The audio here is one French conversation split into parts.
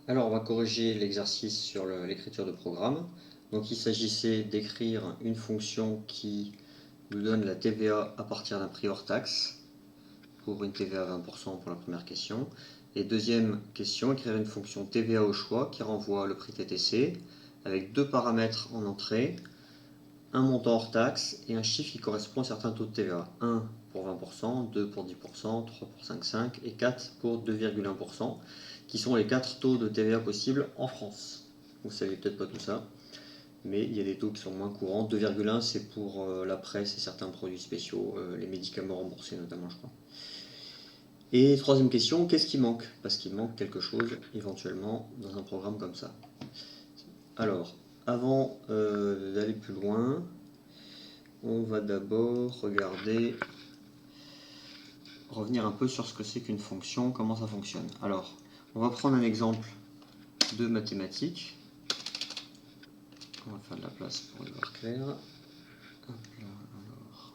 Alors, on va corriger l'exercice sur l'écriture de programme. Donc, il s'agissait d'écrire une fonction qui nous donne la TVA à partir d'un prix hors taxe pour une TVA à 20% pour la première question. Et deuxième question, écrire une fonction TVA au choix qui renvoie le prix TTC avec deux paramètres en entrée, un montant hors taxe et un chiffre qui correspond à certains taux de TVA. 1 pour 20%, 2 pour 10%, 3 pour 5,5 et 4 pour 2,1%, qui sont les 4 taux de TVA possibles en France. Vous ne savez peut-être pas tout ça, mais il y a des taux qui sont moins courants. 2,1 c'est pour la presse et certains produits spéciaux, les médicaments remboursés notamment, je crois. Et troisième question, qu'est-ce qui manque? Parce qu'il manque quelque chose éventuellement dans un programme comme ça. Alors, avant d'aller plus loin, on va d'abord revenir un peu sur ce que c'est qu'une fonction, comment ça fonctionne. Alors, on va prendre un exemple de mathématiques. On va faire de la place pour y voir clair. Hop là, alors.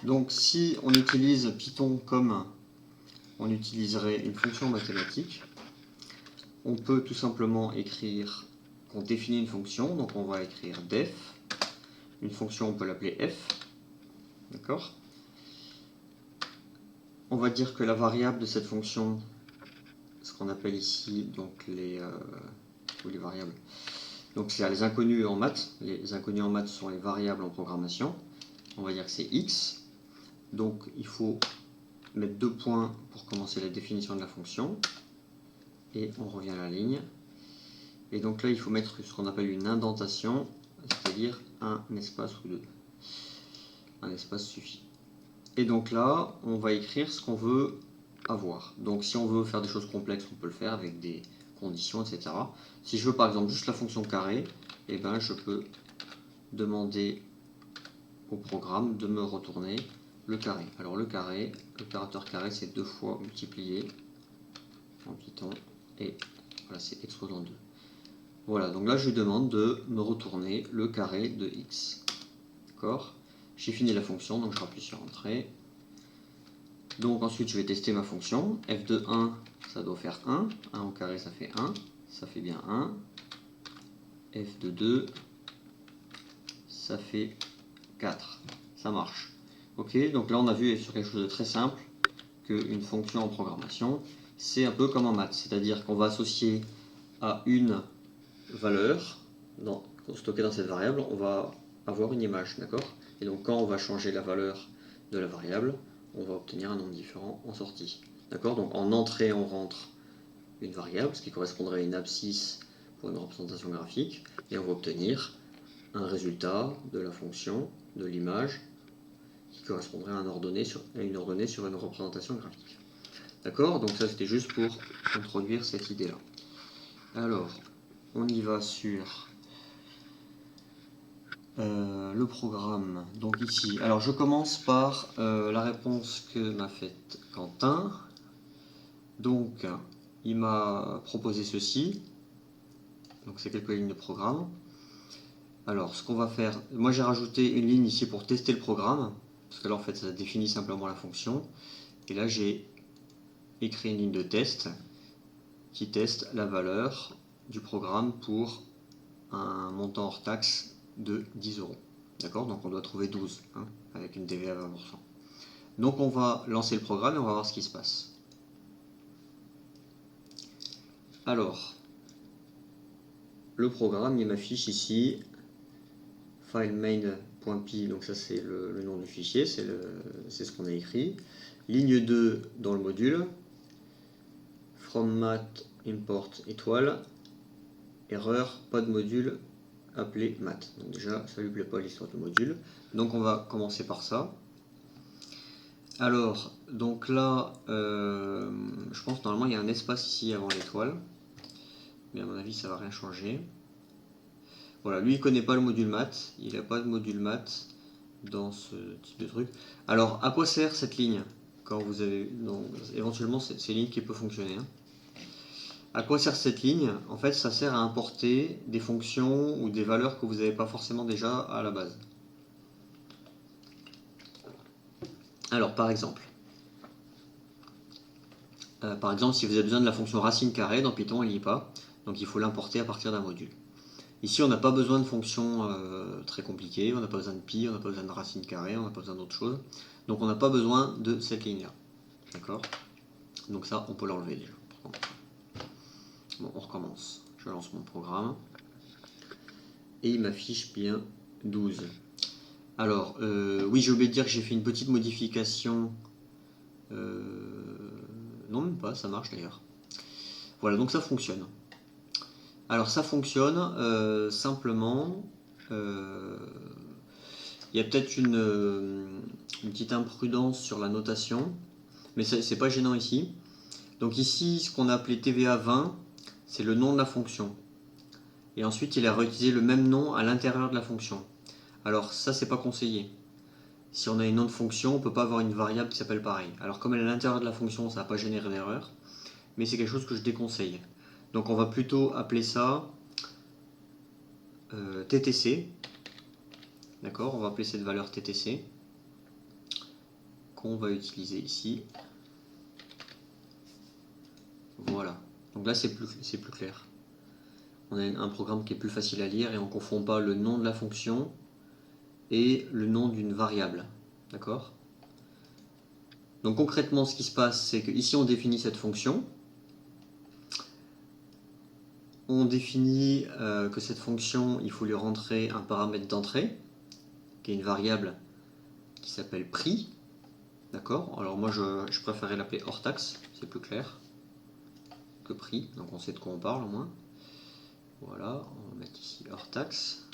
Donc, si on utilise Python comme on utiliserait une fonction mathématique, on peut tout simplement écrire qu'on définit une fonction. Donc, on va écrire def. Une fonction, on peut l'appeler f. D'accord? On va dire que la variable de cette fonction, ce qu'on appelle ici donc les variables. Donc c'est les inconnus en maths. Les inconnus en maths sont les variables en programmation. On va dire que c'est x. Donc il faut mettre 2 points pour commencer la définition de la fonction. Et on revient à la ligne. Et donc là il faut mettre ce qu'on appelle une indentation, c'est-à-dire un espace ou deux. Un espace suffit. Et donc là on va écrire ce qu'on veut avoir. Donc si on veut faire des choses complexes, on peut le faire avec des conditions, etc. Si je veux par exemple juste la fonction carré, eh ben, je peux demander au programme de me retourner le carré. Alors le carré, l'opérateur carré, c'est 2 fois multiplié en Python, et voilà, c'est exposant 2. Voilà, donc là je lui demande de me retourner le carré de x. D'accord? J'ai fini la fonction, donc je rappuie sur Entrée. Donc ensuite je vais tester ma fonction. F de 1, ça doit faire 1. 1 au carré, ça fait 1. Ça fait bien 1. F de 2, ça fait 4. Ça marche. Ok, donc là on a vu sur quelque chose de très simple qu'une fonction en programmation, c'est un peu comme en maths. C'est-à-dire qu'on va associer à une valeur stockée dans cette variable, on va avoir une image, d'accord? Et donc quand on va changer la valeur de la variable, on va obtenir un nombre différent en sortie. D'accord? Donc en entrée, on rentre une variable, ce qui correspondrait à une abscisse pour une représentation graphique, et on va obtenir un résultat de la fonction, de l'image, qui correspondrait à une ordonnée sur une représentation graphique. D'accord? Donc ça c'était juste pour introduire cette idée-là. Alors, on y va sur le programme. Donc ici, alors je commence par la réponse que m'a faite Quentin. Donc, il m'a proposé ceci. Donc c'est quelques lignes de programme. Alors, ce qu'on va faire, moi j'ai rajouté une ligne ici pour tester le programme, parce que là en fait ça définit simplement la fonction. Et là j'ai écrit une ligne de test qui teste la valeur du programme pour un montant hors taxe de 10 euros. D'accord? Donc on doit trouver 12, hein, avec une TVA à 20%. Donc on va lancer le programme et on va voir ce qui se passe. Alors, le programme, il m'affiche ici file main.py, donc ça c'est le nom du fichier, c'est ce qu'on a écrit. Ligne 2 dans le module, from math import étoile, erreur, pas de module appelé math. Donc déjà, ça lui plaît pas l'histoire de module. Donc on va commencer par ça. Alors, donc là, je pense normalement il y a un espace ici avant l'étoile, mais à mon avis ça va rien changer. Voilà, lui il connaît pas le module math, il n'a pas de module math dans ce type de truc. Alors, à quoi sert cette ligne quand vous avez, donc, éventuellement c'est une ligne qui peut fonctionner. Hein. À quoi sert cette ligne? En fait, ça sert à importer des fonctions ou des valeurs que vous n'avez pas forcément déjà à la base. Alors, par exemple, Par exemple, si vous avez besoin de la fonction racine carrée, dans Python, elle n'y est pas. Donc il faut l'importer à partir d'un module. Ici, on n'a pas besoin de fonctions très compliquées, on n'a pas besoin de pi, on n'a pas besoin de racine carrée, on n'a pas besoin d'autre chose. Donc on n'a pas besoin de cette ligne-là. D'accord? Donc ça, on peut l'enlever déjà. Bon, on recommence. Je lance mon programme. Et il m'affiche bien 12. Alors, oui, j'ai oublié de dire que j'ai fait une petite modification. Non, même pas, ça marche d'ailleurs. Voilà, donc ça fonctionne. Alors ça fonctionne simplement. Il y a peut-être une petite imprudence sur la notation, mais c'est pas gênant ici. Donc ici, ce qu'on a appelé TVA 20, c'est le nom de la fonction. Et ensuite, il a réutilisé le même nom à l'intérieur de la fonction. Alors ça, c'est pas conseillé. Si on a une autre fonction, on ne peut pas avoir une variable qui s'appelle pareil. Alors comme elle est à l'intérieur de la fonction, ça ne va pas générer d'erreur, mais c'est quelque chose que je déconseille. Donc on va plutôt appeler ça TTC. D'accord, on va appeler cette valeur TTC, qu'on va utiliser ici. Voilà. Donc là, c'est plus clair. On a un programme qui est plus facile à lire et on ne confond pas le nom de la fonction et le nom d'une variable. D'accord? Donc concrètement, ce qui se passe, c'est que ici on définit cette fonction. On définit que cette fonction, il faut lui rentrer un paramètre d'entrée, qui est une variable qui s'appelle prix. D'accord? Alors moi, je préférais l'appeler hors taxe, c'est plus clair que prix, donc on sait de quoi on parle au moins. Voilà, on va mettre ici hors taxe,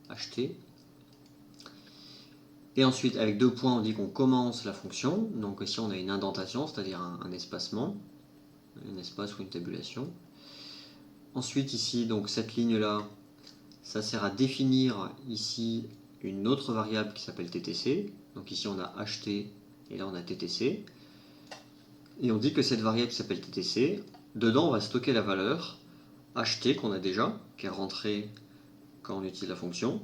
acheter. Et ensuite, avec deux points, on dit qu'on commence la fonction. Donc ici, on a une indentation, c'est-à-dire un espacement, un espace ou une tabulation. Ensuite, ici, donc cette ligne-là, ça sert à définir ici une autre variable qui s'appelle TTC. Donc ici, on a acheté et là, on a TTC. Et on dit que cette variable qui s'appelle TTC, dedans, on va stocker la valeur acheté qu'on a déjà, qui est rentrée quand on utilise la fonction,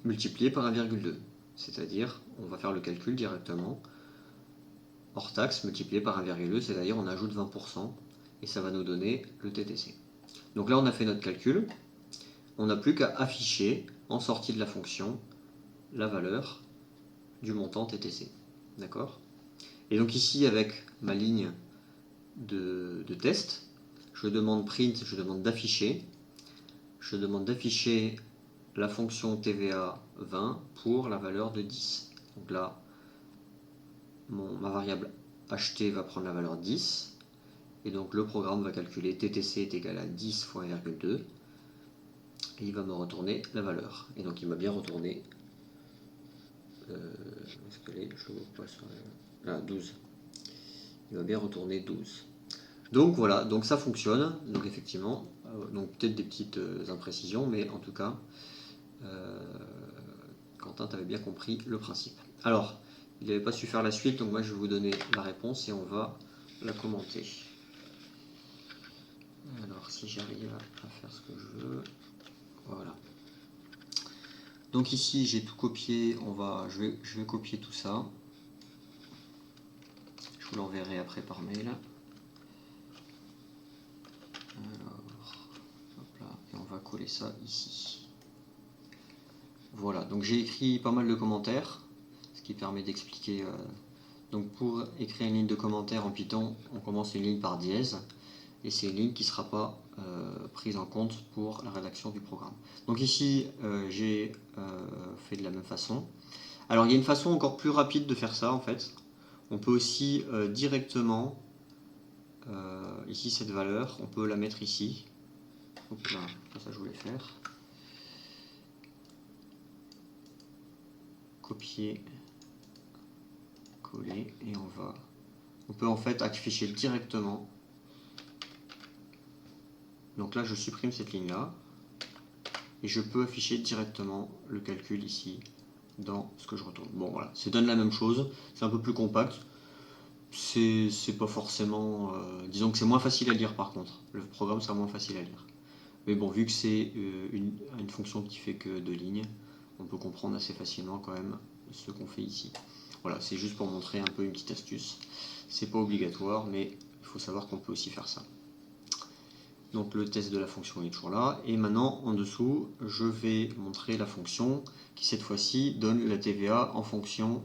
multipliée par 1,2. C'est-à-dire, on va faire le calcul directement, hors taxe multiplié par 1,2, c'est-à-dire on ajoute 20%, et ça va nous donner le TTC. Donc là, on a fait notre calcul, on n'a plus qu'à afficher, en sortie de la fonction, la valeur du montant TTC. D'accord? Et donc ici, avec ma ligne de test, je demande print, je demande d'afficher, la fonction TVA 20 pour la valeur de 10. Donc là, ma variable acheté va prendre la valeur 10, et donc le programme va calculer TTC est égal à 10 fois 1,2, et il va me retourner la valeur. Et donc il m'a bien retourné, est-ce qu'elle est, je ne vois pas sur la 12. Il va bien retourner 12. Donc voilà, donc ça fonctionne, donc effectivement, donc peut-être des petites imprécisions, mais en tout cas, Quentin, tu avais bien compris le principe. Alors, il n'avait pas su faire la suite, donc moi je vais vous donner la réponse et on va la commenter. Alors, si j'arrive à faire ce que je veux, voilà. Donc ici, j'ai tout copié, je vais copier tout ça. Je vous l'enverrai après par mail. Alors, hop là, et on va coller ça ici. Voilà, donc j'ai écrit pas mal de commentaires, ce qui permet d'expliquer. Donc pour écrire une ligne de commentaire en Python, on commence une ligne par dièse, et c'est une ligne qui ne sera pas prise en compte pour la rédaction du programme. Donc ici, j'ai fait de la même façon. Alors il y a une façon encore plus rapide de faire ça en fait. On peut aussi directement, ici cette valeur, on peut la mettre ici. Hop là, ça je voulais faire. Copier, coller, et on peut en fait afficher directement. Donc là je supprime cette ligne là, et je peux afficher directement le calcul ici dans ce que je retourne. Bon voilà, ça donne la même chose, c'est un peu plus compact. C'est pas forcément... disons que c'est moins facile à lire par contre. Le programme sera moins facile à lire. Mais bon, vu que c'est une fonction qui fait que 2 lignes, on peut comprendre assez facilement quand même ce qu'on fait ici. Voilà, c'est juste pour montrer un peu une petite astuce. C'est pas obligatoire, mais il faut savoir qu'on peut aussi faire ça. Donc le test de la fonction est toujours là. Et maintenant, en dessous, je vais montrer la fonction qui, cette fois-ci, donne la TVA en fonction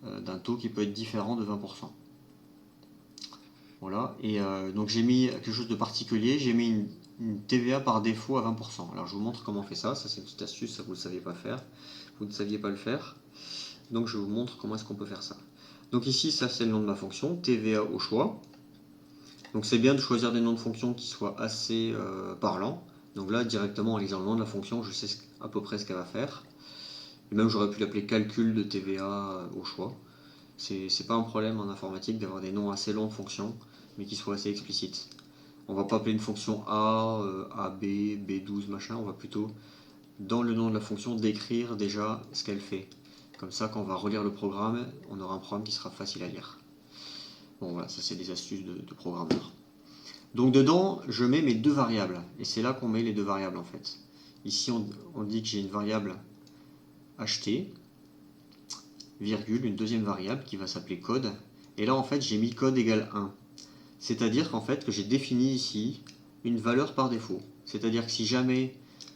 d'un taux qui peut être différent de 20%. Voilà, et donc j'ai mis quelque chose de particulier, j'ai mis une TVA par défaut à 20%. Alors je vous montre comment on fait ça, ça c'est une petite astuce, ça vous ne le saviez pas faire, vous ne saviez pas le faire. Donc je vous montre comment est-ce qu'on peut faire ça. Donc ici, ça c'est le nom de ma fonction, TVA au choix. Donc c'est bien de choisir des noms de fonctions qui soient assez parlants. Donc là, directement en lisant le nom de la fonction, je sais à peu près ce qu'elle va faire. Et même j'aurais pu l'appeler calcul de TVA au choix. C'est pas un problème en informatique d'avoir des noms assez longs de fonctions, mais qui soient assez explicites. On va pas appeler une fonction A, AB, B12, machin, on va plutôt, dans le nom de la fonction, décrire déjà ce qu'elle fait. Comme ça, quand on va relire le programme, on aura un programme qui sera facile à lire. Bon voilà, ça c'est des astuces de programmeur. Donc dedans, je mets mes deux variables, et c'est là qu'on met les deux variables en fait. Ici, on dit que j'ai une variable ht, virgule, une deuxième variable qui va s'appeler code, et là en fait j'ai mis code égale 1. C'est-à-dire qu'en fait que j'ai défini ici une valeur par défaut. C'est-à-dire que si jamais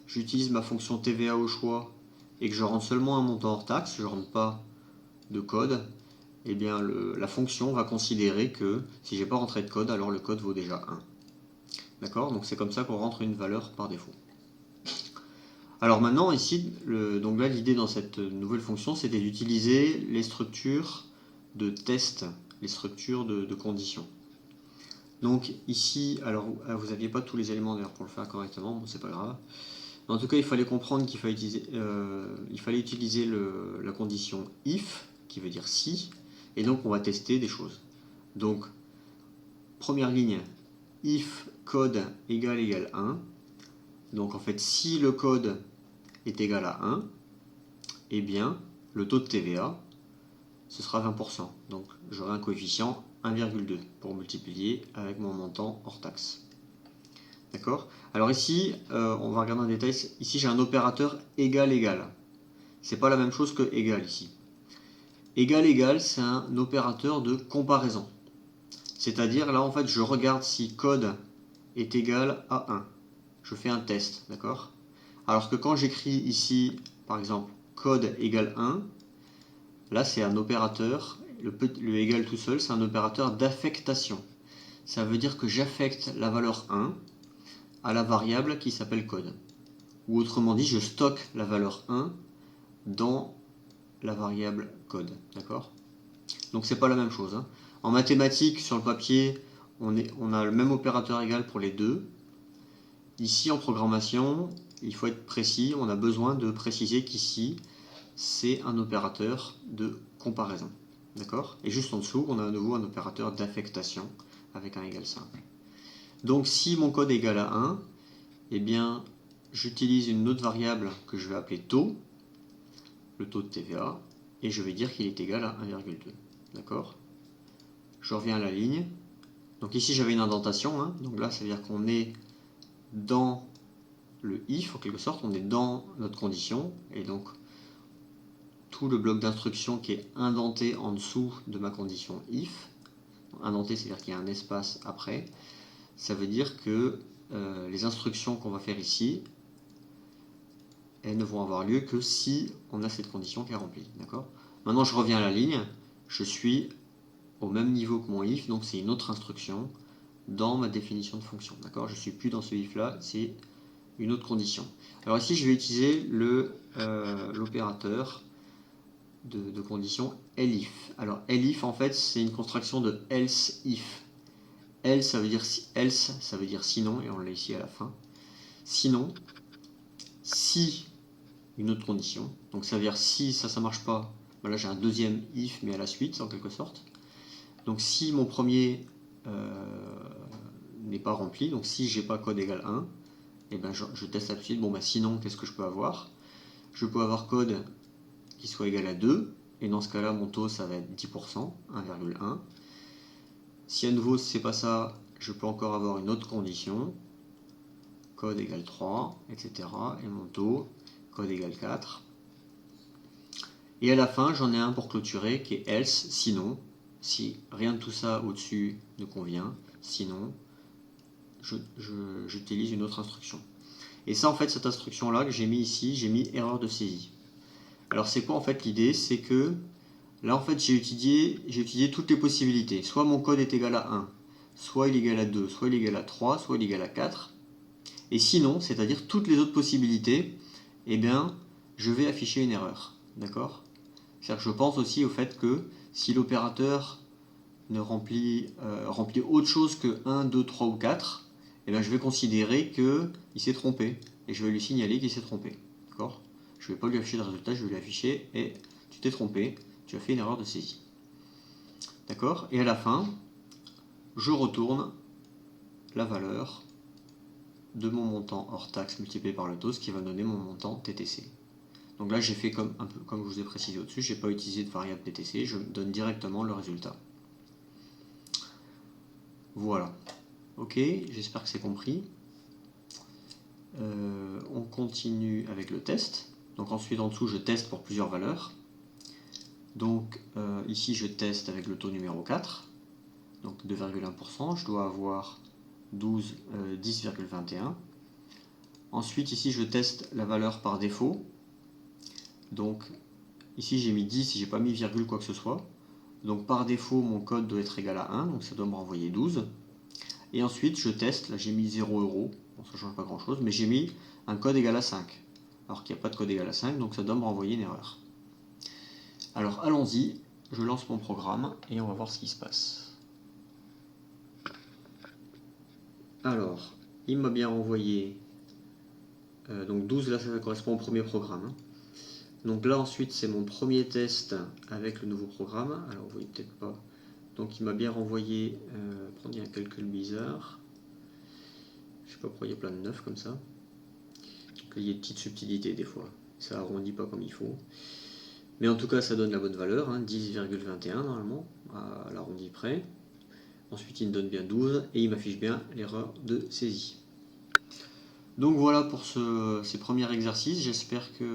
j'utilise ma fonction TVA au choix et que je rentre seulement un montant hors taxe, je ne rentre pas de code, eh bien la fonction va considérer que si j'ai pas rentré de code, alors le code vaut déjà 1. D'accord? Donc c'est comme ça qu'on rentre une valeur par défaut. Alors maintenant ici, donc là l'idée dans cette nouvelle fonction, c'était d'utiliser les structures de test, les structures de conditions. Donc ici, alors vous n'aviez pas tous les éléments d'ailleurs pour le faire correctement, bon c'est pas grave. En tout cas, il fallait comprendre qu'il fallait utiliser la condition if, qui veut dire si, et donc on va tester des choses. Donc, première ligne, if code égale 1. Donc en fait, si le code est égal à 1, eh bien, le taux de TVA, ce sera 20%. Donc j'aurai un coefficient 1,2 pour multiplier avec mon montant hors taxe. D'accord? Alors ici, on va regarder en détail. Ici, j'ai un opérateur égal. C'est pas la même chose que égal ici. Égal, c'est un opérateur de comparaison. C'est-à-dire, là, en fait, je regarde si code est égal à 1. Je fais un test, d'accord? Alors que quand j'écris ici, par exemple, code égale 1, là, c'est un opérateur, le égal tout seul, c'est un opérateur d'affectation. Ça veut dire que j'affecte la valeur 1 à la variable qui s'appelle code. Ou autrement dit, je stocke la valeur 1 dans la variable code. D'accord? Donc c'est pas la même chose. Hein. En mathématiques, sur le papier, on a le même opérateur égal pour les deux. Ici, en programmation, il faut être précis. On a besoin de préciser qu'ici, c'est un opérateur de comparaison. D'accord? Et juste en dessous, on a à nouveau un opérateur d'affectation avec un égal simple. Donc si mon code est égal à 1, eh bien, j'utilise une autre variable que je vais appeler taux, le taux de TVA, et je vais dire qu'il est égal à 1,2. D'accord? Je reviens à la ligne. Donc ici, j'avais une indentation. Hein. Donc là, ça veut dire qu'on est dans le if, en quelque sorte. On est dans notre condition. Et donc, tout le bloc d'instruction qui est indenté en dessous de ma condition if. Indenté, c'est-à-dire qu'il y a un espace après. Ça veut dire que les instructions qu'on va faire ici, elles ne vont avoir lieu que si on a cette condition qui est remplie. D'accord? Maintenant, je reviens à la ligne. Je suis au même niveau que mon if, donc c'est une autre instruction dans ma définition de fonction. D'accord? Je ne suis plus dans ce if là, c'est une autre condition. Alors ici, je vais utiliser l'opérateur de condition elif. Alors elif, en fait, c'est une contraction de else if. Else, ça veut dire sinon, et on l'a ici à la fin. Sinon, si une autre condition, donc ça veut dire si ça ne marche pas, ben là j'ai un deuxième if, mais à la suite, en quelque sorte. Donc si mon premier n'est pas rempli, donc si j'ai pas code égal 1, et ben je teste tout de suite, bon ben sinon qu'est-ce que je peux avoir? Je peux avoir code qui soit égal à 2, et dans ce cas-là mon taux ça va être 10%, 1,1. Si à nouveau c'est pas ça, je peux encore avoir une autre condition, code égale 3, etc. Et mon taux, code égale 4. Et à la fin j'en ai un pour clôturer qui est else, sinon. si rien de tout ça au-dessus ne convient, sinon j'utilise une autre instruction. Et ça, en fait, cette instruction-là que j'ai mis ici, j'ai mis erreur de saisie. Alors c'est quoi en fait l'idée? C'est que là en fait j'ai étudié toutes les possibilités. Soit mon code est égal à 1, soit il est égal à 2, soit il est égal à 3, soit il est égal à 4. Et sinon, c'est-à-dire toutes les autres possibilités, eh bien, je vais afficher une erreur. D'accord? C'est-à-dire que je pense aussi au fait que si l'opérateur ne remplit autre chose que 1, 2, 3 ou 4, eh bien, je vais considérer qu'il s'est trompé. Et je vais lui signaler qu'il s'est trompé. D'accord? Je ne vais pas lui afficher le résultat, je vais lui afficher et tu t'es trompé, tu as fait une erreur de saisie. D'accord? Et à la fin, je retourne la valeur de mon montant hors taxe multiplié par le taux, ce qui va donner mon montant TTC. Donc là, j'ai fait un peu comme je vous ai précisé au-dessus, je n'ai pas utilisé de variable TTC, je donne directement le résultat. Voilà. Ok, j'espère que c'est compris. On continue avec le test. Donc ensuite en dessous je teste pour plusieurs valeurs. Donc ici je teste avec le taux numéro 4, donc 2,1%, je dois avoir 10,21. Ensuite ici je teste la valeur par défaut. Donc ici j'ai mis 10, j'ai pas mis virgule quoi que ce soit. Donc par défaut mon code doit être égal à 1, donc ça doit me renvoyer 12. Et ensuite je teste, là j'ai mis 0 €, bon ça change pas grand chose, mais j'ai mis un code égal à 5. Alors qu'il n'y a pas de code égal à 5, donc ça doit me renvoyer une erreur. Alors allons-y, je lance mon programme et on va voir ce qui se passe. Alors, il m'a bien renvoyé, donc 12 là ça correspond au premier programme. Hein. Donc là ensuite c'est mon premier test avec le nouveau programme, alors vous voyez peut-être pas. Donc il m'a bien renvoyé, il y a un calcul bizarre, je sais pas pourquoi il y a plein de 9 comme ça. Donc il y a des petites subtilités des fois, ça arrondit pas comme il faut. Mais en tout cas ça donne la bonne valeur, hein, 10,21 normalement, à l'arrondi près. Ensuite il me donne bien 12 et il m'affiche bien l'erreur de saisie. Donc voilà pour ces premiers exercices, j'espère que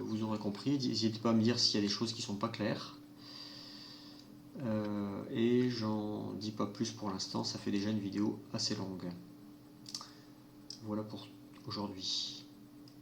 vous aurez compris. N'hésitez pas à me dire s'il y a des choses qui ne sont pas claires. Et j'en dis pas plus pour l'instant, ça fait déjà une vidéo assez longue. Voilà pour aujourd'hui.